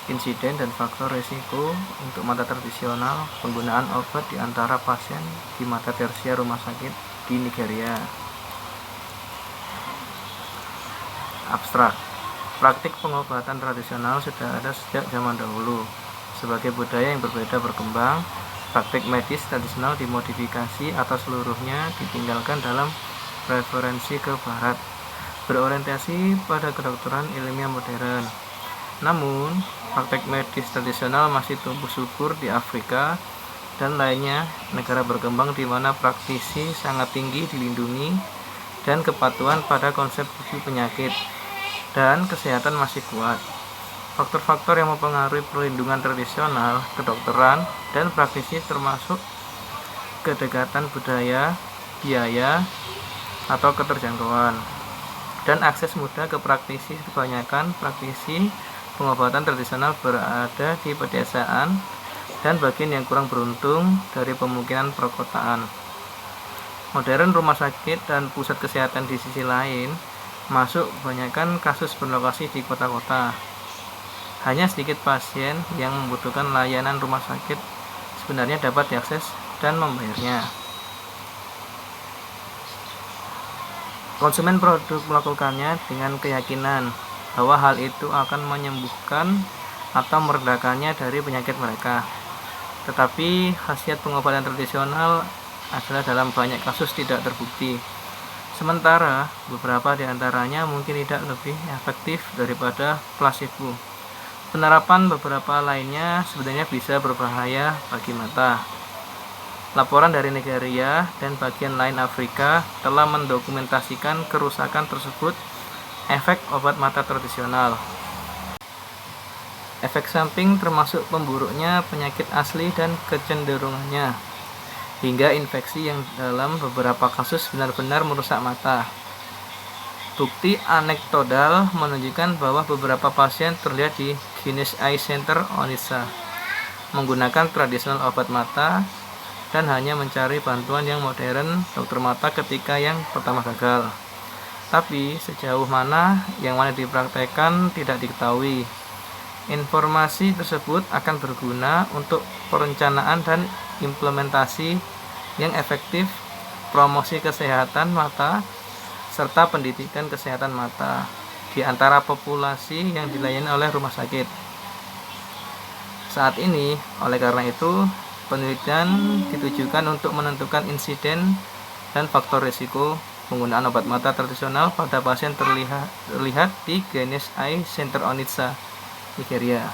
insiden dan faktor risiko untuk mata tradisional penggunaan obat di antara pasien di mata tersier rumah sakit di Nigeria. Abstrak. Praktik pengobatan tradisional sudah ada sejak zaman dahulu. Sebagai budaya yang berbeda berkembang, praktik medis tradisional dimodifikasi atau seluruhnya ditinggalkan dalam referensi ke barat, berorientasi pada kedokteran ilmiah modern. Namun, praktek medis tradisional masih tumbuh subur di Afrika dan lainnya negara berkembang di mana praktisi sangat tinggi dilindungi dan kepatuhan pada konsep tujuh penyakit dan kesehatan masih kuat. Faktor-faktor yang mempengaruhi perlindungan tradisional, kedokteran, dan praktisi termasuk kedekatan budaya, biaya, atau keterjangkauan, dan akses mudah ke praktisi. Kebanyakan praktisi pengobatan tradisional berada di pedesaan dan bagian yang kurang beruntung dari pemukiman perkotaan. Modern rumah sakit dan pusat kesehatan di sisi lain masuk kebanyakan kasus berlokasi di kota-kota. Hanya sedikit pasien yang membutuhkan layanan rumah sakit sebenarnya dapat diakses dan membayarnya. Konsumen produk melakukannya dengan keyakinan bahwa hal itu akan menyembuhkan atau meredakannya dari penyakit mereka. Tetapi khasiat pengobatan tradisional adalah dalam banyak kasus tidak terbukti. Sementara beberapa di antaranya mungkin tidak lebih efektif daripada placebo. Penerapan beberapa lainnya sebenarnya bisa berbahaya bagi mata. Laporan dari Nigeria dan bagian lain Afrika telah mendokumentasikan kerusakan tersebut. Efek obat mata tradisional. Efek samping termasuk pemburuknya penyakit asli dan kecenderungannya, hingga infeksi yang dalam beberapa kasus benar-benar merusak mata. Bukti anekdotal menunjukkan bahwa beberapa pasien terlihat di Guinness Eye Center Onitsha menggunakan tradisional obat mata dan hanya mencari bantuan yang modern dokter mata ketika yang pertama gagal. Tapi sejauh mana yang mana dipraktekkan tidak diketahui. Informasi tersebut akan berguna untuk perencanaan dan implementasi yang efektif, promosi kesehatan mata, serta pendidikan kesehatan mata di antara populasi yang dilayani oleh rumah sakit. Saat ini, oleh karena itu, penelitian ditujukan untuk menentukan insiden dan faktor risiko penggunaan obat mata tradisional pada pasien terlihat di Guinness Eye Center Onitsha, Nigeria.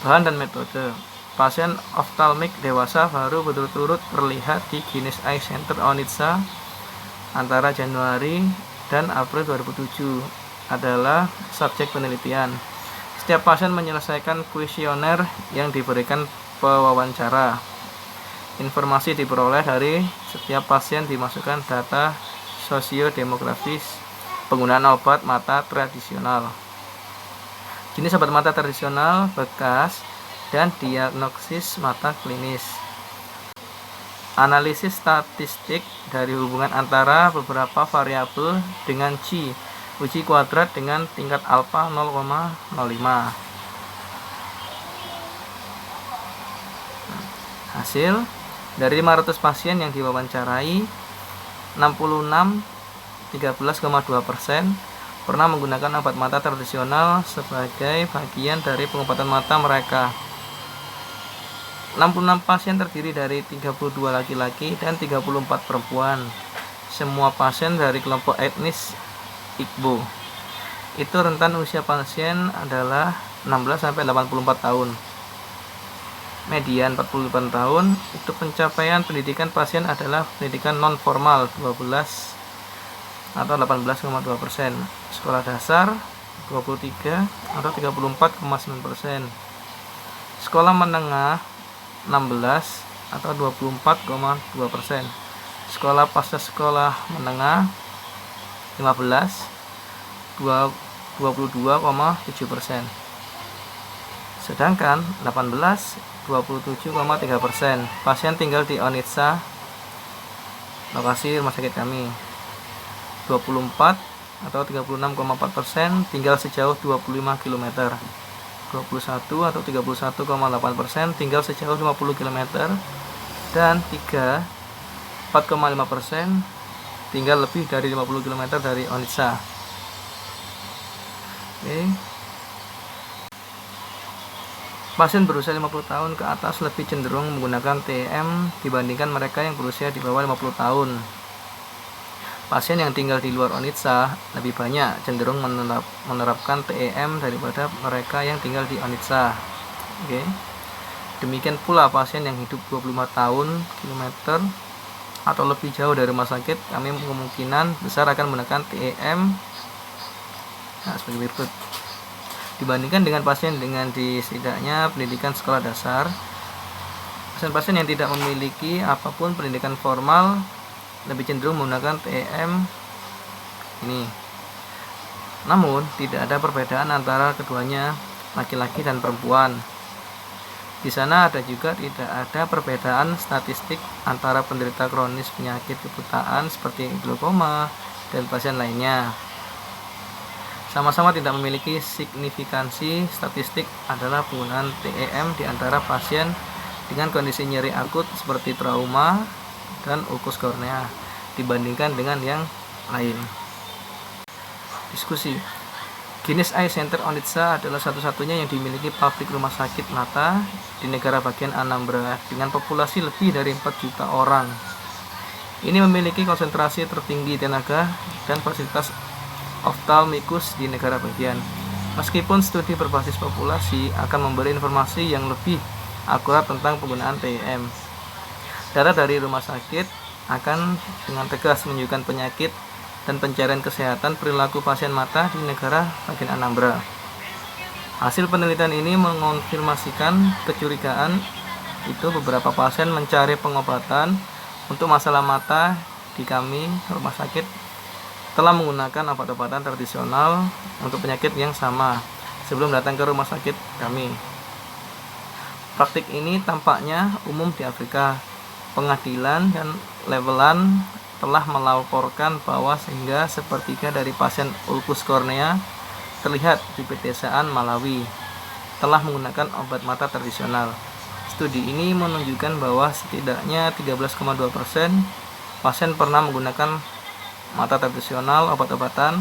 Bahan dan metode. Pasien oftalmik dewasa baru berturut-turut terlihat di Guinness Eye Center Onitsha antara Januari dan April 2007 adalah subjek penelitian. Setiap pasien menyelesaikan kuesioner yang diberikan pewawancara. Informasi diperoleh dari setiap pasien, dimasukkan data sosiodemografis penggunaan obat mata tradisional, jenis obat mata tradisional bekas, dan diagnosis mata klinis. Analisis statistik dari hubungan antara beberapa variabel dengan C, uji kuadrat dengan tingkat alfa 0,05. Hasil dari 500 pasien yang diwawancarai, 13,2% pernah menggunakan obat mata tradisional sebagai bagian dari pengobatan mata mereka. 66 pasien terdiri dari 32 laki-laki dan 34 perempuan. Semua pasien dari kelompok etnis Igbo. Itu rentan usia pasien adalah 16-84 tahun. Median 48 tahun. Itu pencapaian pendidikan pasien adalah pendidikan non formal 12 atau 18,2%. Sekolah dasar 23 atau 34,9%. Sekolah menengah 16 atau 24,2%. Sekolah pasca sekolah menengah 15 22,7%. Sedangkan 18 27,3% pasien tinggal di Onitsha, lokasi rumah sakit kami. 24 atau 36,4%, tinggal sejauh 25 km. 21 atau 31,8%, tinggal sejauh 50 km. Dan 3, 4,5%, tinggal lebih dari 50 km dari Onitsha. Oke. Pasien berusia 50 tahun ke atas lebih cenderung menggunakan TEM dibandingkan mereka yang berusia di bawah 50 tahun. Pasien yang tinggal di luar Onitsha lebih banyak cenderung menerapkan TEM daripada mereka yang tinggal di Onitsha. Oke. Demikian pula pasien yang hidup 25 tahun kilometer atau lebih jauh dari rumah sakit, kami kemungkinan besar akan menggunakan TEM sebagai berikut. Dibandingkan dengan pasien dengan setidaknya pendidikan sekolah dasar, pasien-pasien yang tidak memiliki apapun pendidikan formal lebih cenderung menggunakan TEM ini. Namun, tidak ada perbedaan antara keduanya, laki-laki dan perempuan. Di sana juga tidak ada perbedaan statistik antara penderita kronis penyakit kebutaan seperti glaukoma dan pasien lainnya. Sama-sama tidak memiliki signifikansi statistik adalah penggunaan TEM di antara pasien dengan kondisi nyeri akut seperti trauma dan ulkus kornea dibandingkan dengan yang lain. Diskusi. Guinness Eye Center Onitsha adalah satu-satunya yang dimiliki pabrik rumah sakit mata di negara bagian Anambra dengan populasi lebih dari 4 juta orang. Ini memiliki konsentrasi tertinggi tenaga dan fasilitas oftalmikus di negara bagian. Meskipun studi berbasis populasi akan memberi informasi yang lebih akurat tentang penggunaan TEM, data dari rumah sakit akan dengan tegas menunjukkan penyakit dan pencarian kesehatan perilaku pasien mata di negara bagian Anambra. Hasil penelitian ini mengonfirmasikan kecurigaan itu beberapa pasien mencari pengobatan untuk masalah mata di kami rumah sakit telah menggunakan obat-obatan tradisional untuk penyakit yang sama sebelum datang ke rumah sakit kami. Praktik ini tampaknya umum di Afrika. Pengadilan dan Leveland telah melaporkan bahwa sehingga sepertiga dari pasien ulkus kornea terlihat di pedesaan Malawi telah menggunakan obat mata tradisional. Studi ini menunjukkan bahwa setidaknya 13,2% pasien pernah menggunakan mata tradisional obat-obatan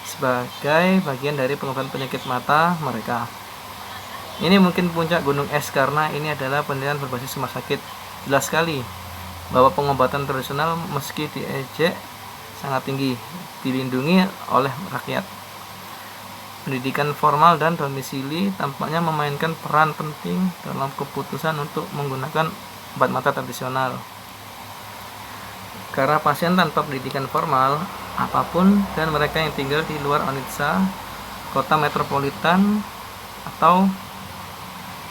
sebagai bagian dari pengobatan penyakit mata mereka. Ini mungkin puncak gunung es karena ini adalah penelitian berbasis rumah sakit. Jelas sekali bahwa pengobatan tradisional meski diejek sangat tinggi dilindungi oleh rakyat. Pendidikan formal dan domisili tampaknya memainkan peran penting dalam keputusan untuk menggunakan obat mata tradisional. Karena pasien tanpa pendidikan formal apapun dan mereka yang tinggal di luar Onitsha, kota metropolitan atau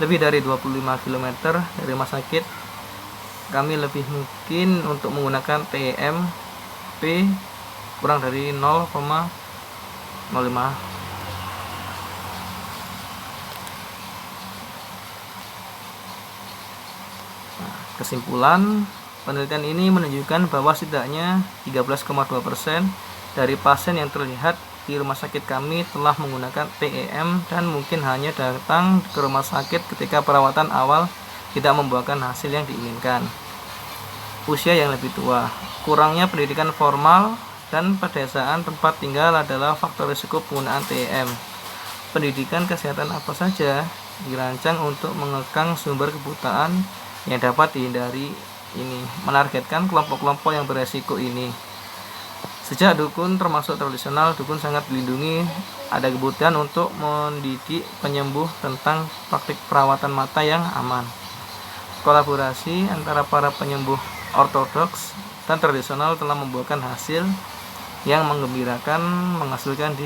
lebih dari 25 km dari rumah sakit, kami lebih mungkin untuk menggunakan TEM P kurang dari 0,05. Kesimpulan, penelitian ini menunjukkan bahwa setidaknya 13,2% dari pasien yang terlihat di rumah sakit kami telah menggunakan TEM dan mungkin hanya datang ke rumah sakit ketika perawatan awal tidak membuahkan hasil yang diinginkan. Usia yang lebih tua, kurangnya pendidikan formal, dan pedesaan tempat tinggal adalah faktor risiko penggunaan TEM. Pendidikan kesehatan apa saja dirancang untuk mengekang sumber kebutaan yang dapat dihindari ini, menargetkan kelompok-kelompok yang beresiko ini. Sejak dukun termasuk tradisional, dukun sangat dilindungi. Ada kebutuhan untuk mendidik penyembuh tentang praktik perawatan mata yang aman. Kolaborasi antara para penyembuh ortodoks dan tradisional telah membuahkan hasil yang menggembirakan, menghasilkan di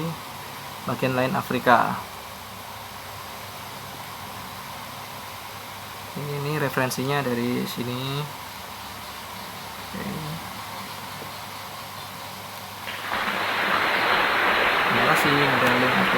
bagian lain Afrika. Ini referensinya dari sini. Terima kasih, ada link aku